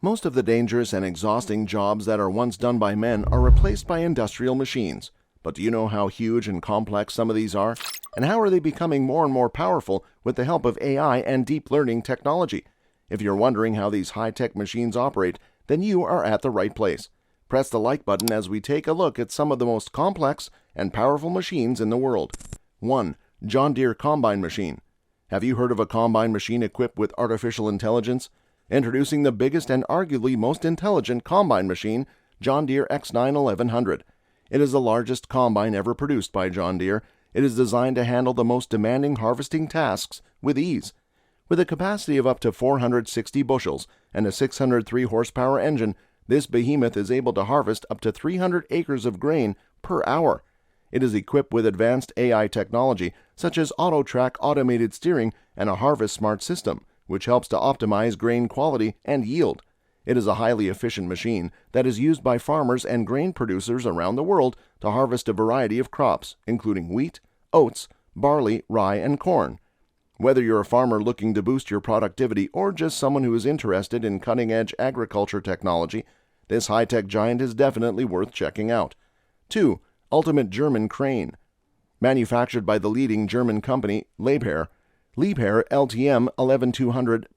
Most of the dangerous and exhausting jobs that are once done by men are replaced by industrial machines. But do you know how huge and complex some of these are? And how are they becoming more and more powerful with the help of AI and deep learning technology? If you're wondering how these high-tech machines operate, then you are at the right place. Press the like button as we take a look at some of the most complex and powerful machines in the world. 1. John Deere Combine Machine. Have you heard of a combine machine equipped with artificial intelligence? Introducing the biggest and arguably most intelligent combine machine, John Deere X9 1100. It is the largest combine ever produced by John Deere. It is designed to handle the most demanding harvesting tasks with ease. With a capacity of up to 460 bushels and a 603 horsepower engine, this behemoth is able to harvest up to 300 acres of grain per hour. It is equipped with advanced AI technology such as auto-track automated steering and a Harvest Smart system, which helps to optimize grain quality and yield. It is a highly efficient machine that is used by farmers and grain producers around the world to harvest a variety of crops, including wheat, oats, barley, rye, and corn. Whether you're a farmer looking to boost your productivity or just someone who is interested in cutting-edge agriculture technology, this high-tech giant is definitely worth checking out. 2. Ultimate German Crane. Manufactured by the leading German company Liebherr, Liebherr LTM 11200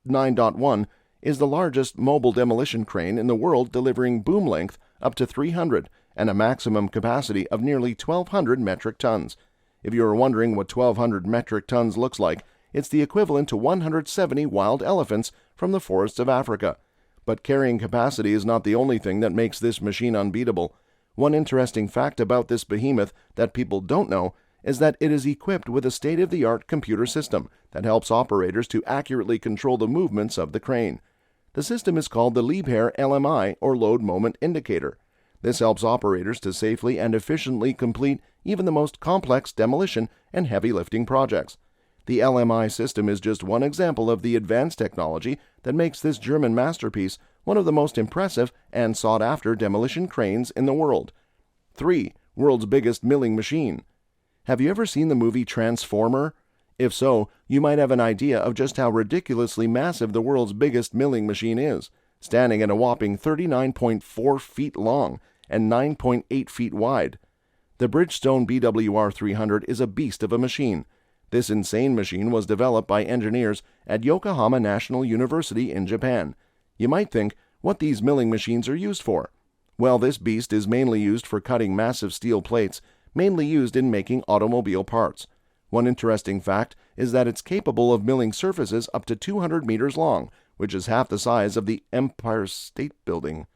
9.1 is the largest mobile demolition crane in the world, delivering boom length up to 300 and a maximum capacity of nearly 1,200 metric tons. If you are wondering what 1,200 metric tons looks like, it's the equivalent to 170 wild elephants from the forests of Africa. But carrying capacity is not the only thing that makes this machine unbeatable. One interesting fact about this behemoth that people don't know is that it is equipped with a state-of-the-art computer system that helps operators to accurately control the movements of the crane. The system is called the Liebherr LMI, or Load Moment Indicator. This helps operators to safely and efficiently complete even the most complex demolition and heavy lifting projects. The LMI system is just one example of the advanced technology that makes this German masterpiece one of the most impressive and sought-after demolition cranes in the world. 3. World's Biggest Milling Machine. Have you ever seen the movie Transformer? If so, you might have an idea of just how ridiculously massive the world's biggest milling machine is, standing at a whopping 39.4 feet long and 9.8 feet wide. The Bridgestone BWR 300 is a beast of a machine. This insane machine was developed by engineers at Yokohama National University in Japan. You might think, what these milling machines are used for? Well, this beast is mainly used for cutting massive steel plates, mainly used in making automobile parts. One interesting fact is that it's capable of milling surfaces up to 200 meters long, which is half the size of the Empire State Building.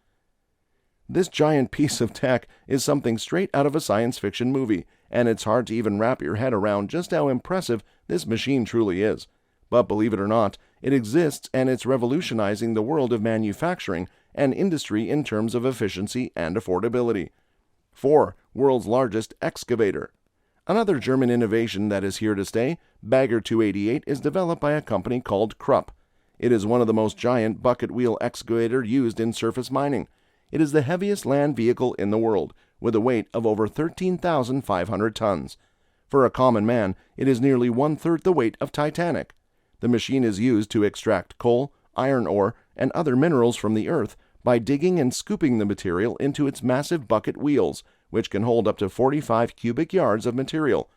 This giant piece of tech is something straight out of a science fiction movie, and it's hard to even wrap your head around just how impressive this machine truly is. But believe it or not, it exists, and it's revolutionizing the world of manufacturing and industry in terms of efficiency and affordability. 4. World's Largest Excavator. Another German innovation that is here to stay, Bagger 288, is developed by a company called Krupp. It is one of the most giant bucket wheel excavator used in surface mining. It is the heaviest land vehicle in the world, with a weight of over 13,500 tons. For a common man, it is nearly one-third the weight of Titanic. The machine is used to extract coal, iron ore, and other minerals from the earth by digging and scooping the material into its massive bucket wheels, which can hold up to 45 cubic yards of material.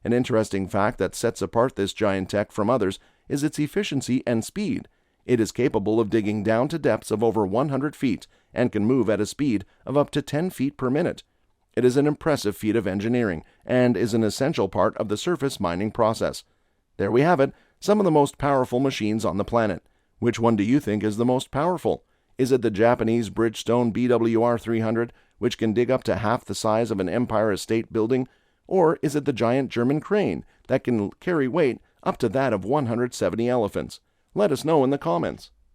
An interesting fact that sets apart this giant tech from others is its efficiency and speed. It is capable of digging down to depths of over 100 feet and can move at a speed of up to 10 feet per minute. It is an impressive feat of engineering and is an essential part of the surface mining process. There we have it, some of the most powerful machines on the planet. Which one do you think is the most powerful? Is it the Japanese Bridgestone BWR 300, which can dig up to half the size of an Empire State Building? Or is it the giant German crane that can carry weight up to that of 170 elephants? Let us know in the comments.